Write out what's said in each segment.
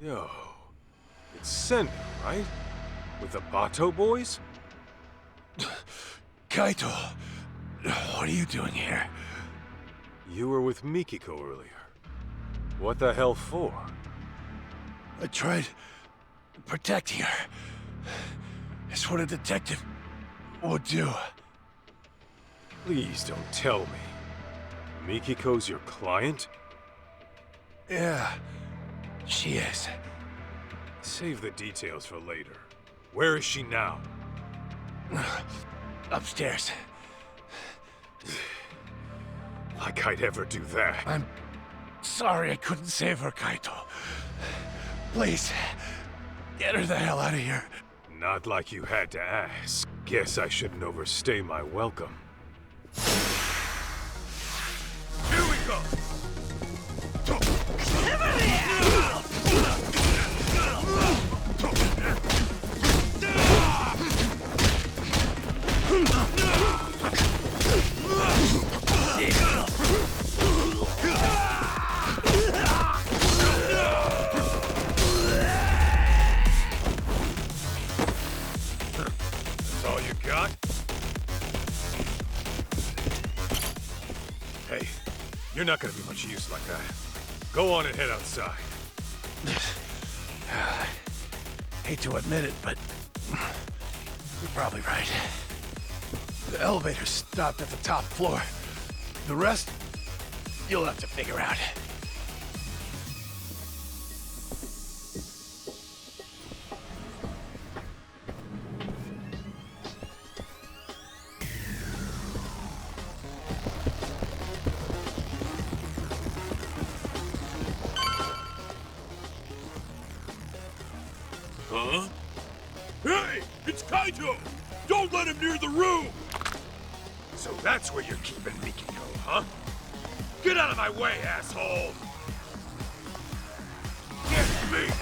Yo, it's Sender, right? With the Bato boys? Kaito, what are you doing here? You were with Mikiko earlier. What the hell for? I tried protecting her. It's what a detective would do. Please don't tell me. Mikiko's your client? Yeah, she is. Save the details for later. Where is she now? Upstairs. Like I'd ever do that. I'm sorry I couldn't save her, Kaito. Please, get her the hell out of here. Not like you had to ask. Guess I shouldn't overstay my welcome. Here we go! That's all you got? Hey, you're not gonna be much use like that. Go on and head outside. Hate to admit it, but you're probably right. The elevator stopped at the top floor. The rest, you'll have to figure out. Huh? Hey! It's Kaito! Don't let him near the room! So that's where you're keeping Mikiko, huh? Get out of my way, asshole! Get me!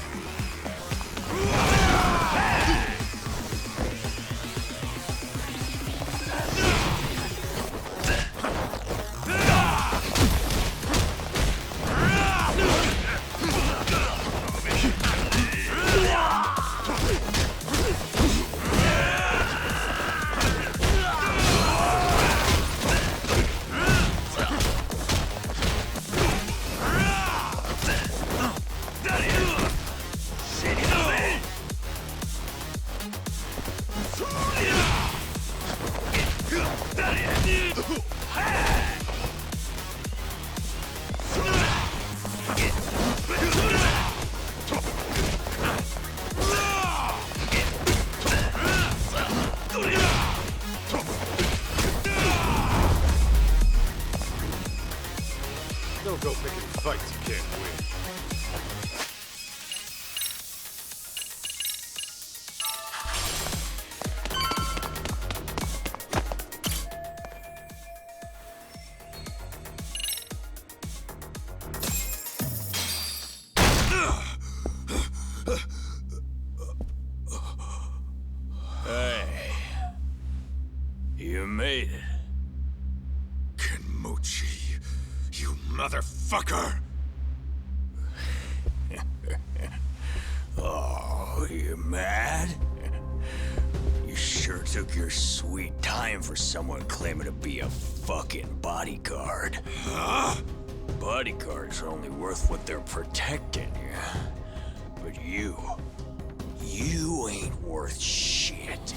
Don't go picking fights you can't win. Hey. You made it. Kenmochi, you motherfucker! Oh, you mad? You sure took your sweet time for someone claiming to be a fucking bodyguard. Huh? Bodyguards are only worth what they're protecting, yeah? But you ain't worth shit.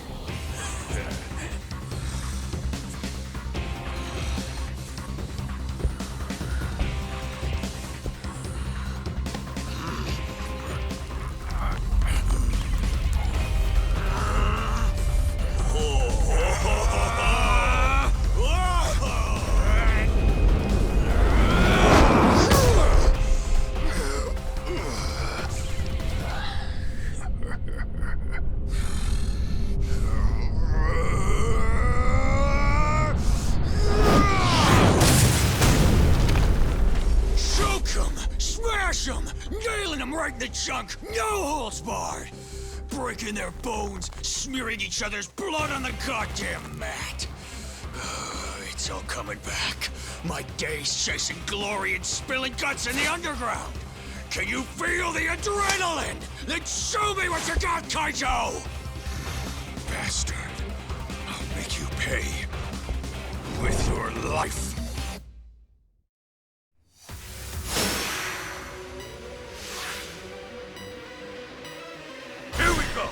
Nailing them right in the junk, no holds barred! Breaking their bones, smearing each other's blood on the goddamn mat! It's all coming back. My days chasing glory and spilling guts in the underground! Can you feel the adrenaline? Then show me what you got, Kaito! Bastard. I'll make you pay. With your life. Here we go!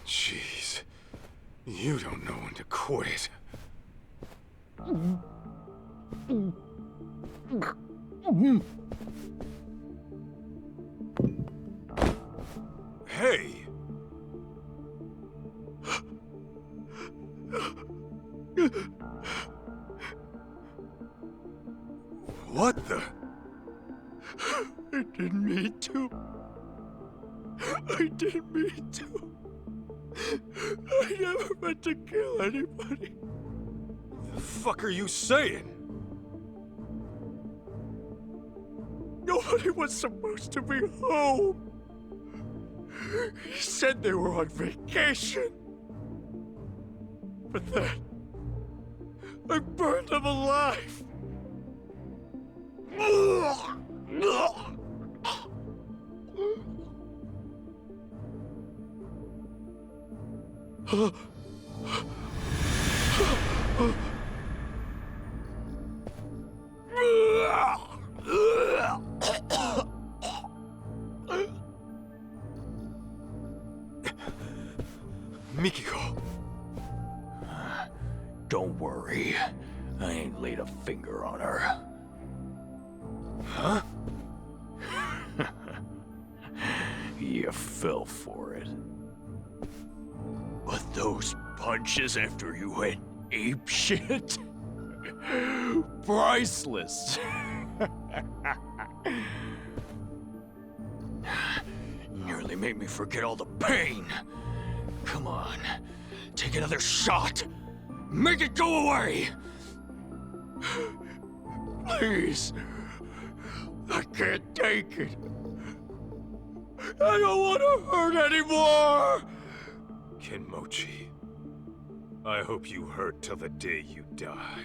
Jeez. You don't know when to quit. Hey! What the? I didn't mean to. I didn't mean to. I never meant to kill anybody. The fuck are you saying? Nobody was supposed to be home. He said they were on vacation. But then, I burned them alive. Mikiko. Don't worry. I ain't laid a finger on her. Huh? You fell for it. But those punches after you went apeshit? Priceless. Nearly made me forget all the pain. Come on. Take another shot. Make it go away! Please. I can't take it. I don't want to hurt anymore! Kenmochi, I hope you hurt till the day you die.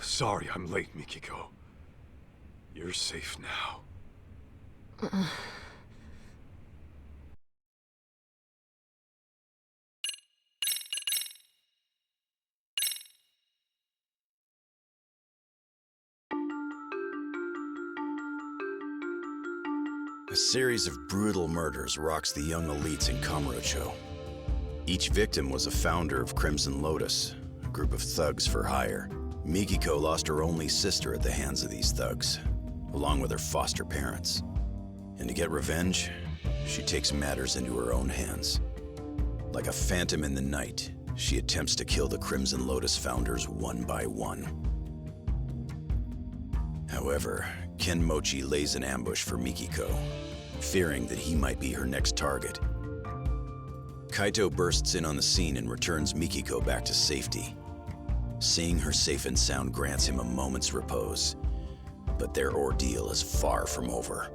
Sorry I'm late, Mikiko. You're safe now. A series of brutal murders rocks the young elites in Kamurocho. Each victim was a founder of Crimson Lotus, a group of thugs for hire. Mikiko lost her only sister at the hands of these thugs, along with her foster parents. And to get revenge, she takes matters into her own hands. Like a phantom in the night, she attempts to kill the Crimson Lotus founders one by one. However, Kenmochi lays an ambush for Mikiko, fearing that he might be her next target. Kaito bursts in on the scene and returns Mikiko back to safety. Seeing her safe and sound grants him a moment's repose, but their ordeal is far from over.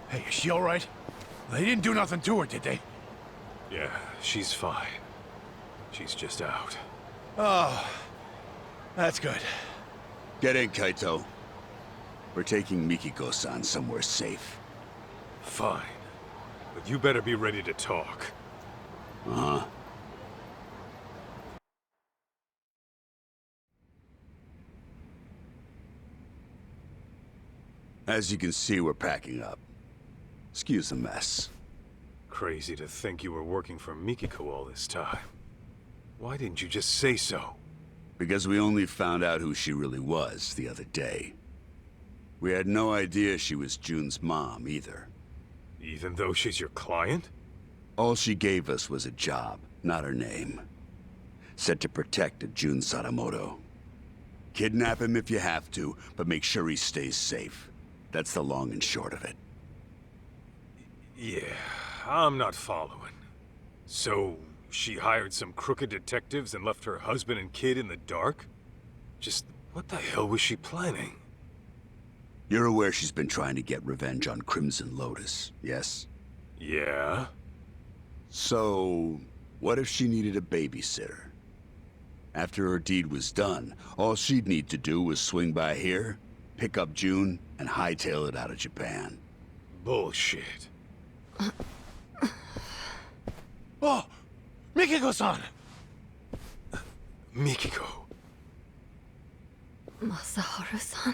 Hey, is she all right? They didn't do nothing to her, did they? Yeah, she's fine. She's just out. Oh, that's good. Get in, Kaito. We're taking Mikiko-san somewhere safe. Fine. But you better be ready to talk. Uh-huh. As you can see, we're packing up. Excuse the mess. Crazy to think you were working for Mikiko all this time. Why didn't you just say so? Because we only found out who she really was the other day. We had no idea she was Jun's mom, either. Even though she's your client? All she gave us was a job, not her name. Said to protect a Jun Sadamoto. Kidnap him if you have to, but make sure he stays safe. That's the long and short of it. Yeah, I'm not following. So, she hired some crooked detectives and left her husband and kid in the dark? Just, what the hell was she planning? You're aware she's been trying to get revenge on Crimson Lotus, yes? Yeah? So, what if she needed a babysitter? After her deed was done, all she'd need to do was swing by here, pick up Jun, and hightail it out of Japan. Bullshit. Oh, Mikiko-san! Mikiko. Masaharu-san,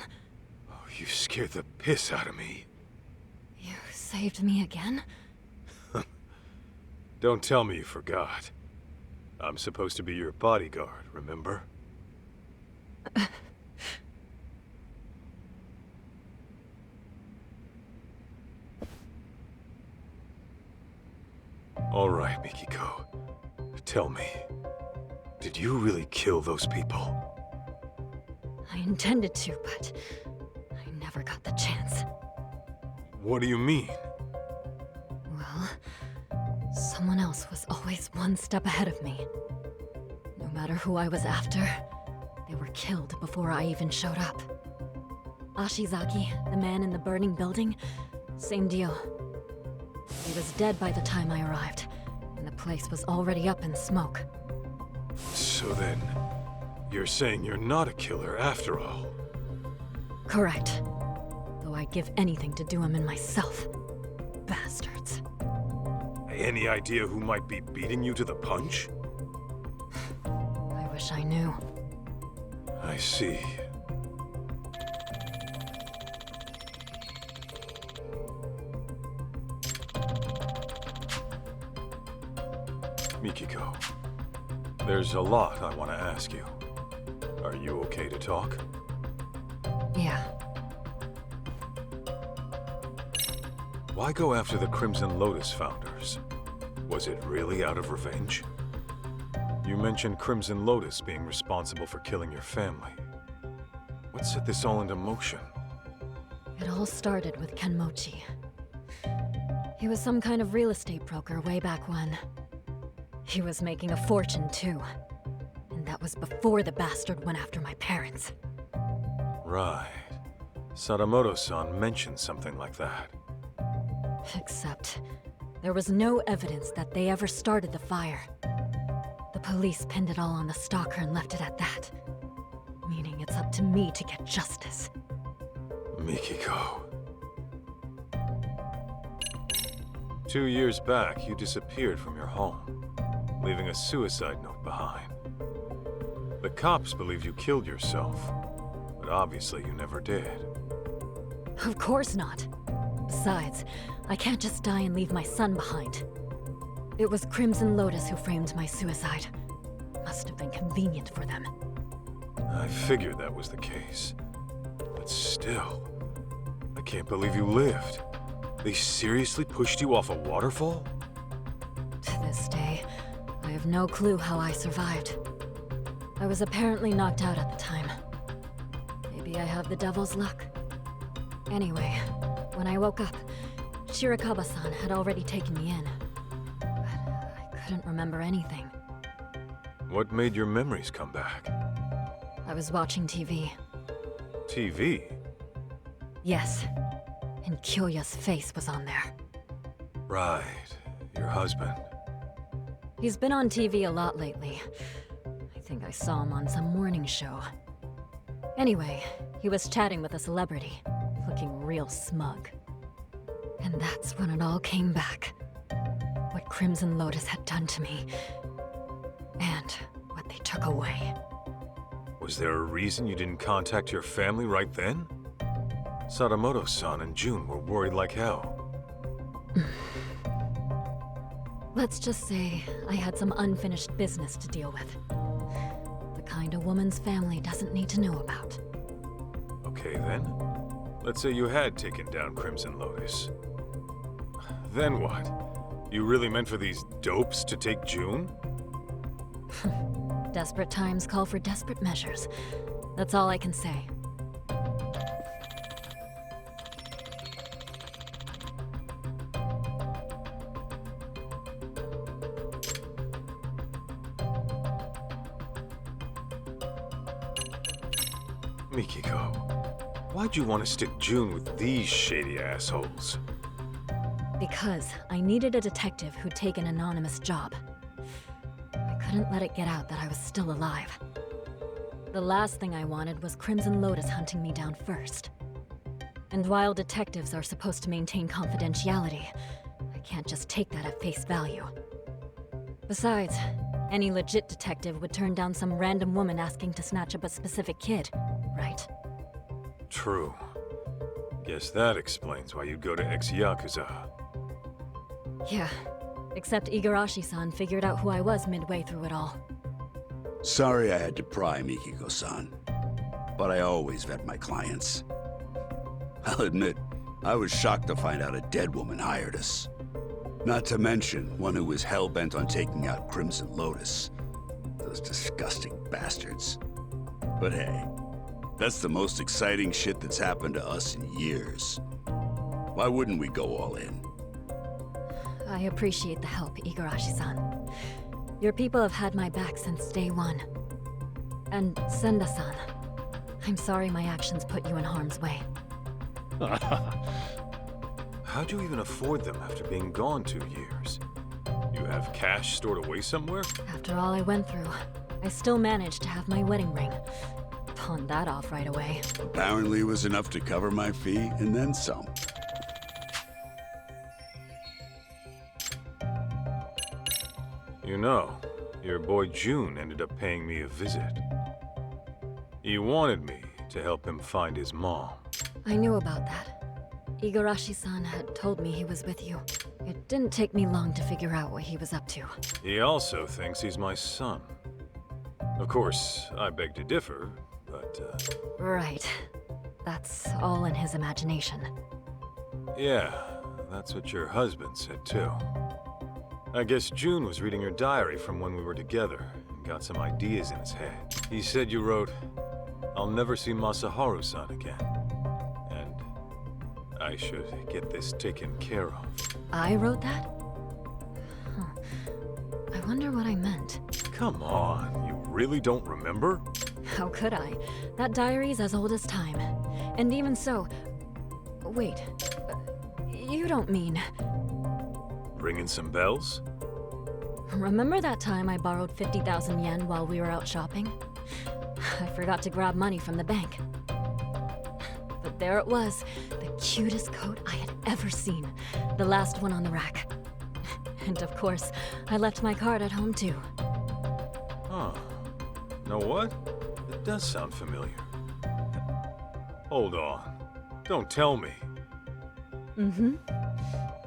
Oh, you scared the piss out of me. you saved me again? Don't tell me you forgot. I'm supposed to be your bodyguard, remember? All right, Mikiko. Tell me, did you really kill those people? I intended to, but I never got the chance. What do you mean? Well, someone else was always one step ahead of me. No matter who I was after, they were killed before I even showed up. Ashizaki, the man in the burning building, same deal. He was dead by the time I arrived, and the place was already up in smoke. So then, you're saying you're not a killer after all? Correct. Though I'd give anything to do him in myself. Bastards. Any idea who might be beating you to the punch? I wish I knew. I see. Mikiko, there's a lot I want to ask you. Are you okay to talk? Yeah. Why go after the Crimson Lotus founders? Was it really out of revenge? You mentioned Crimson Lotus being responsible for killing your family. What set this all into motion? It all started with Kenmochi. He was some kind of real estate broker way back when. He was making a fortune, too. And that was before the bastard went after my parents. Right. Sadamoto-san mentioned something like that. Except, there was no evidence that they ever started the fire. The police pinned it all on the stalker and left it at that. Meaning it's up to me to get justice. Mikiko. 2 years back, you disappeared from your home, leaving a suicide note behind. The cops believe you killed yourself, but obviously you never did. Of course not. Besides, I can't just die and leave my son behind. It was Crimson Lotus who framed my suicide. Must have been convenient for them. I figured that was the case. But still, I can't believe you lived. They seriously pushed you off a waterfall? To this day, I have no clue how I survived. I was apparently knocked out at the time. Maybe I have the devil's luck. Anyway, when I woke up, Shirakawa-san had already taken me in. But I couldn't remember anything. What made your memories come back? I was watching TV. TV? Yes, and Kyoya's face was on there. Right. Your husband. He's been on TV a lot lately. I think I saw him on some morning show. Anyway, he was chatting with a celebrity, looking real smug. And that's when it all came back. What Crimson Lotus had done to me, and what they took away. Was there a reason you didn't contact your family right then? Sadamoto-san and June were worried like hell. Let's just say I had some unfinished business to deal with. The kind a woman's family doesn't need to know about. Okay then. Let's say you had taken down Crimson Lotus. Then what? You really meant for these dopes to take June? Desperate times call for desperate measures. That's all I can say. Mikiko, why'd you want to stick June with these shady assholes? Because I needed a detective who'd take an anonymous job. I couldn't let it get out that I was still alive. The last thing I wanted was Crimson Lotus hunting me down first. And while detectives are supposed to maintain confidentiality, I can't just take that at face value. Besides, any legit detective would turn down some random woman asking to snatch up a specific kid, right? True. Guess that explains why you'd go to ex-Yakuza. Yeah, except Igarashi-san figured out who I was midway through it all. Sorry I had to pry, Mikiko-san. But I always vet my clients. I'll admit, I was shocked to find out a dead woman hired us. Not to mention, one who was hell-bent on taking out Crimson Lotus. Those disgusting bastards. But hey, that's the most exciting shit that's happened to us in years. Why wouldn't we go all in? I appreciate the help, Igarashi-san. Your people have had my back since day one. And Senda-san, I'm sorry my actions put you in harm's way. How'd you even afford them after being gone 2 years? You have cash stored away somewhere? After all I went through, I still managed to have my wedding ring. Pawned that off right away. Apparently it was enough to cover my fee, and then some. You know, Your boy June ended up paying me a visit. He wanted me to help him find his mom. I knew about that. Igarashi-san had told me he was with you. It didn't take me long to figure out what he was up to. He also thinks he's my son. Of course, I beg to differ, but, Right. That's all in his imagination. yeah, that's what your husband said too. I guess June was reading your diary from when we were together and got some ideas in his head. He said you wrote, "I'll never see Masaharu-san again, and I should get this taken care of." I wrote that? Huh. I wonder what I meant. Come on, you really don't remember? How could I? That diary's as old as time. And even so... Wait. You don't mean... Ringing some bells? Remember that time I borrowed 50,000 yen while we were out shopping? I forgot to grab money from the bank. But there it was, the cutest coat I had ever seen. The last one on the rack. And of course, I left my card at home too. Huh. Know what? It does sound familiar. Hold on. Don't tell me. Mm-hmm.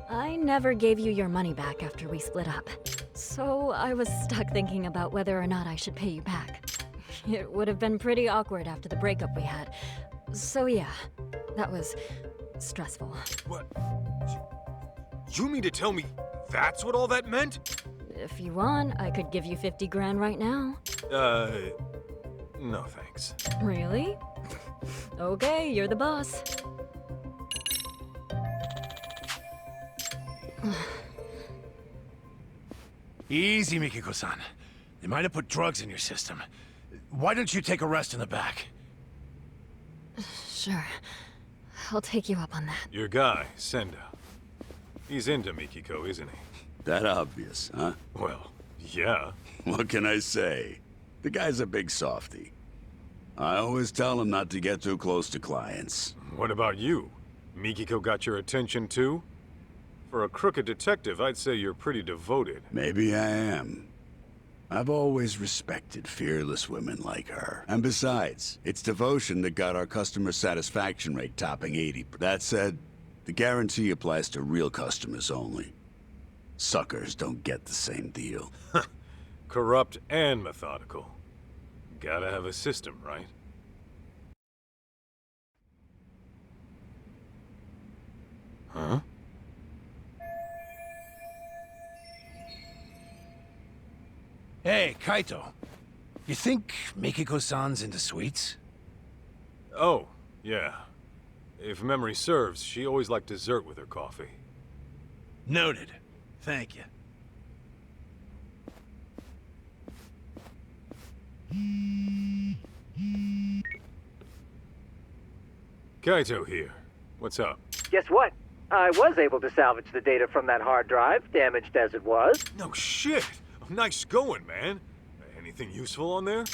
I never gave you your money back after we split up. So I was stuck thinking about whether or not I should pay you back. It would have been pretty awkward after the breakup we had. So yeah, that was stressful. What? You mean to tell me that's what all that meant? If you want, I could give you 50 grand right now. No thanks. Really? Okay, you're the boss. Easy, Mikiko-san. They might have put drugs in your system. Why don't you take a rest in the back? Sure. I'll take you up on that. Your guy, Senda. He's into Mikiko, isn't he? That obvious, huh? Well, yeah. What can I say? The guy's a big softy. I always tell him not to get too close to clients. What about you? Mikiko got your attention too? For a crooked detective, I'd say you're pretty devoted. Maybe I am. I've always respected fearless women like her. And besides, it's devotion that got our customer satisfaction rate topping 80%. That said, the guarantee applies to real customers only. Suckers don't get the same deal. Corrupt and methodical. Gotta have a system, right? Huh? Hey, Kaito. You think Mikiko-san's into sweets? Oh, yeah. If memory serves, she always liked dessert with her coffee. Noted. Thank you. Kaito here. What's up? Guess what? I was able to salvage the data from that hard drive, damaged as it was. No shit! Nice going, man. Anything useful on there?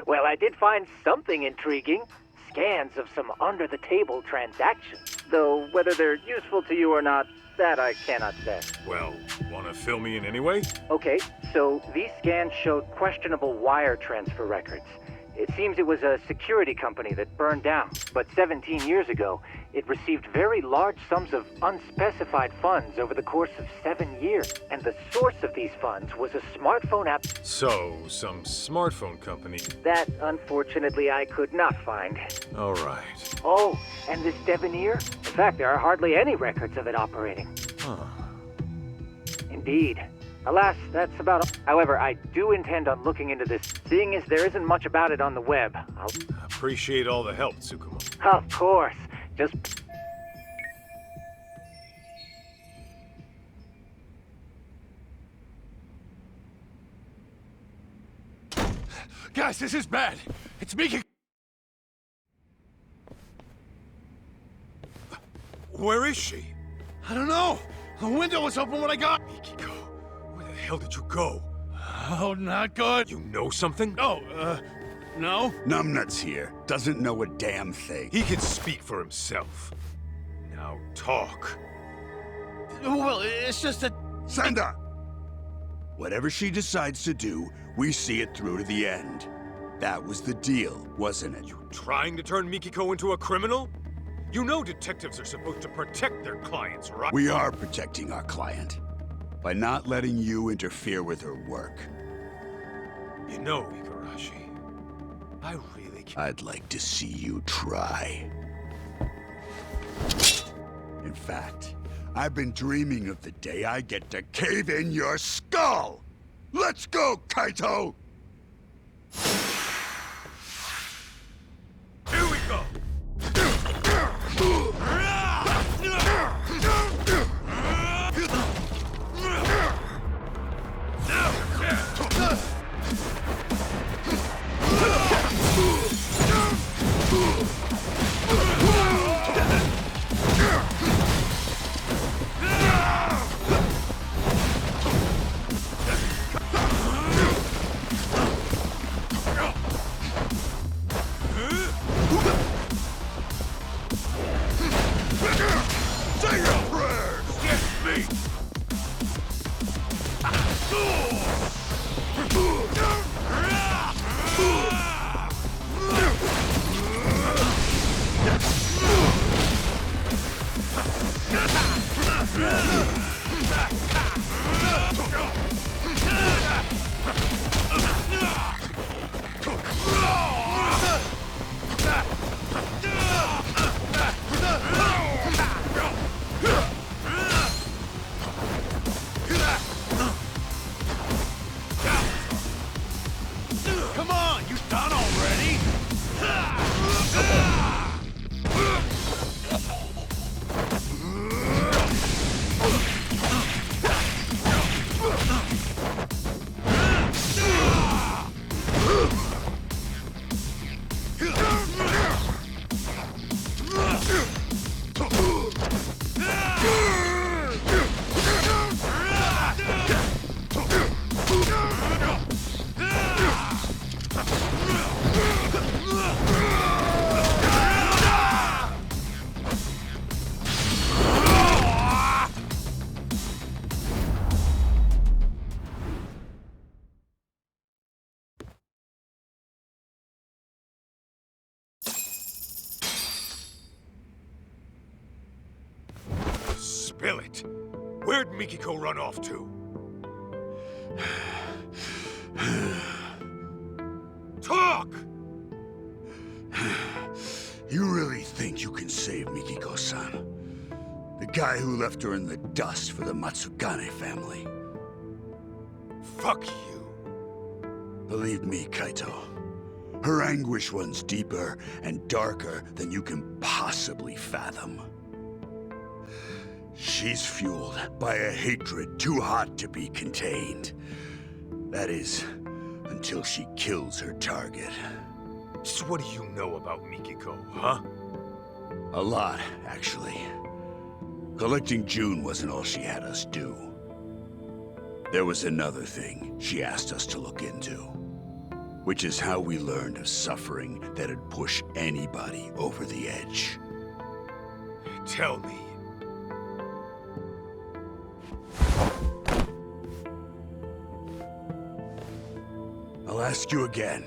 Well, I did find something intriguing. Scans of some under-the-table transactions. Though whether they're useful to you or not, that I cannot say. Well, wanna fill me in anyway? Okay, so these scans showed questionable wire transfer records. It seems it was a security company that burned down, but 17 years ago, it received very large sums of unspecified funds over the course of 7 years. And the source of these funds was a smartphone app So, some smartphone company. that, unfortunately, I could not find. Alright. Oh, and this Debonair? In fact, there are hardly any records of it operating. Huh. Indeed. Alas, that's about all. However, I do intend on looking into this, seeing as there isn't much about it on the web. Appreciate all the help, Tsukumo. Of course. Just... Guys, this is bad. It's Mikiko. Where is she? I don't know. The window was open when I got... Mikiko, where the hell did you go? Oh, not good. You know something? Oh, no? Numbnuts here. Doesn't know a damn thing. He can speak for himself. Now talk. Well, it's just that... Senda! Whatever she decides to do, we see it through to the end. That was the deal, wasn't it? You trying to turn Mikiko into a criminal? You know detectives are supposed to protect their clients, right? We are protecting our client by not letting you interfere with her work. You know, Igarashi, I really can't. I'd like to see you try. In fact, I've been dreaming of the day I get to cave in your skull! Let's go, Kaito! Here we go! Say your prayers! Get me! Come on, you done already? Spill it. Where'd Mikiko run off to? Talk! You really think you can save Mikiko-san? The guy who left her in the dust for the Matsugane family. Fuck you. Believe me, Kaito. Her anguish runs deeper and darker than you can possibly fathom. She's fueled by a hatred too hot to be contained. That is, until she kills her target. So what do you know about Mikiko, huh? A lot, actually. Collecting June wasn't all she had us do. There was another thing she asked us to look into, which is how we learned of suffering that'd push anybody over the edge. Tell me. I'll ask you again.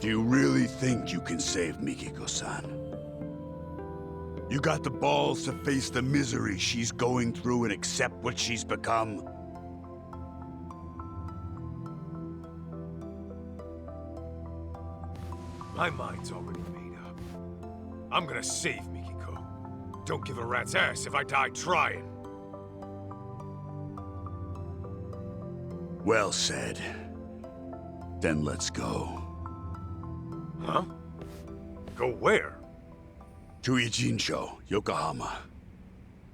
Do you really think you can save Mikiko-san? You got the balls to face the misery she's going through and accept what she's become? My mind's already made up. I'm gonna save Mikiko. Don't give a rat's ass if I die trying. Well said. Then let's go. Huh? Go where? To Ijincho, Yokohama.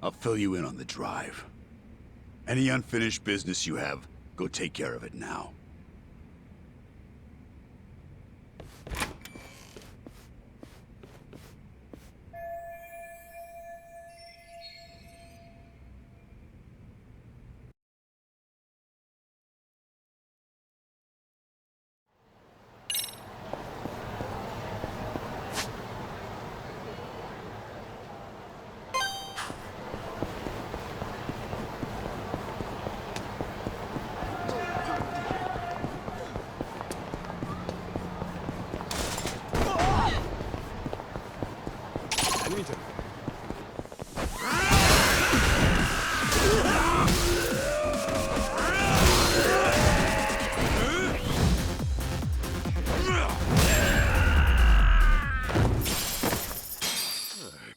I'll fill you in on the drive. Any unfinished business you have, go take care of it now.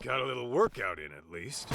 Got a little workout in at least.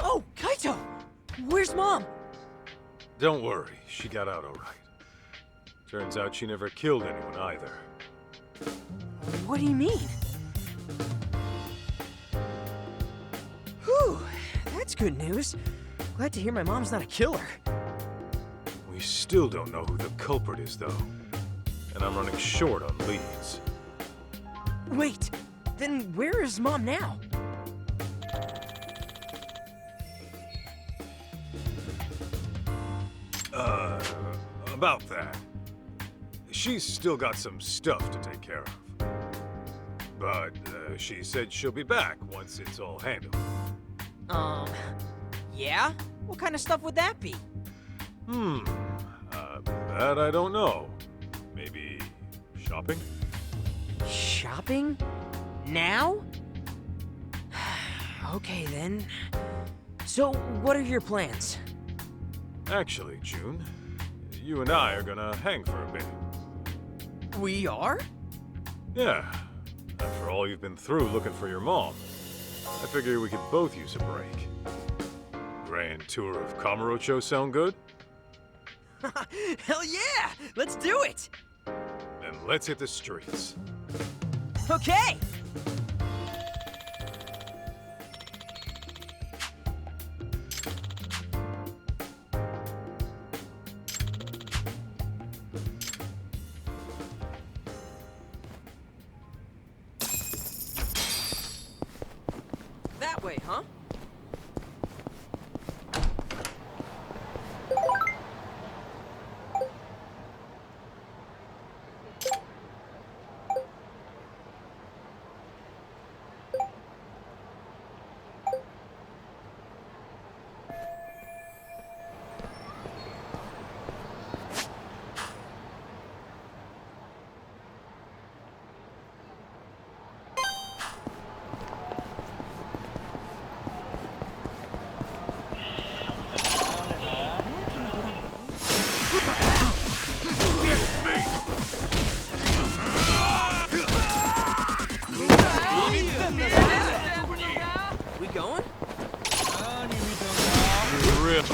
Oh, Kaito! Where's Mom? Don't worry, she got out all right. Turns out she never killed anyone either. What do you mean? Whew, that's good news. Glad to hear my mom's not a killer. We still don't know who the culprit is, though. And I'm running short on leads. Wait, then where is Mom now? About that. She's still got some stuff to take care of. But she said she'll be back once it's all handled. Yeah? What kind of stuff would that be? That I don't know. Maybe shopping? Shopping? Now? Okay then. So, what are your plans? Actually, June, you and I are gonna hang for a bit. We are? Yeah. After all you've been through looking for your mom, I figure we could both use a break. Grand tour of Kamurocho sound good? Hell yeah! Let's do it! Then let's hit the streets. Okay! That way, huh? We going? Rip.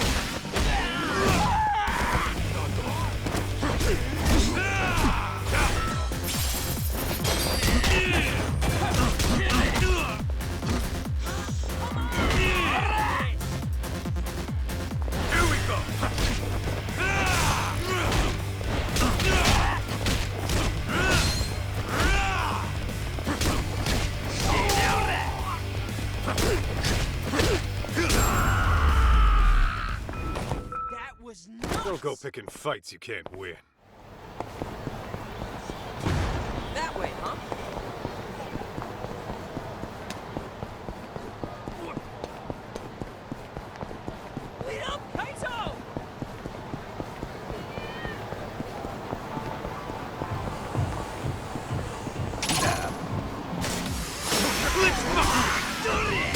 Don't go picking fights you can't win. That way, huh? Wait up, Kaito!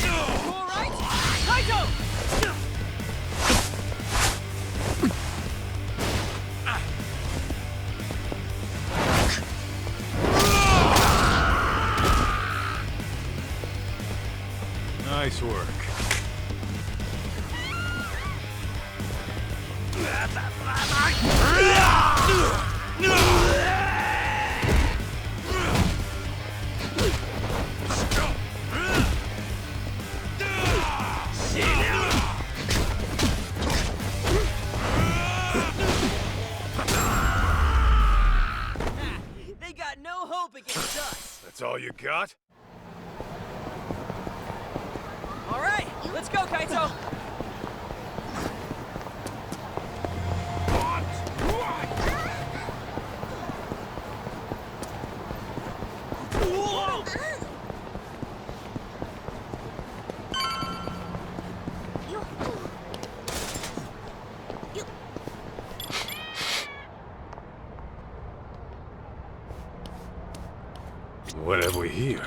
You all right? Kaito! Nice work. They got no hope against us. That's all you got? All right, let's go, Kaito. What have we here?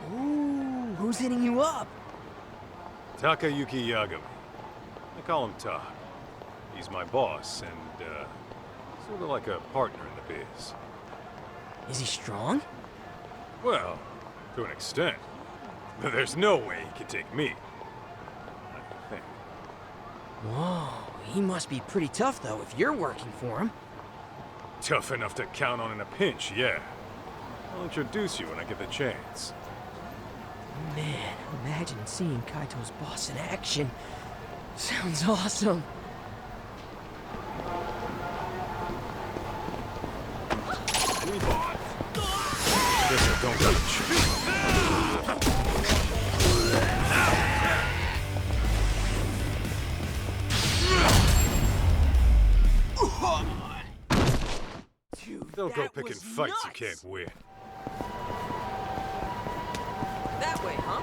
Ooh, who's hitting you up? Takayuki Yagami. I call him Ta. He's my boss and, sort of like a partner in the biz. Is he strong? Well, to an extent. But there's no way he can take me. I think. Whoa, he must be pretty tough, though, if you're working for him. Tough enough to count on in a pinch, yeah. I'll introduce you when I get the chance. Man, imagine seeing Kaito's boss in action. Sounds awesome. Guess I don't reach. Dude, Don't go that picking was fights you nuts. can't win. That way, huh?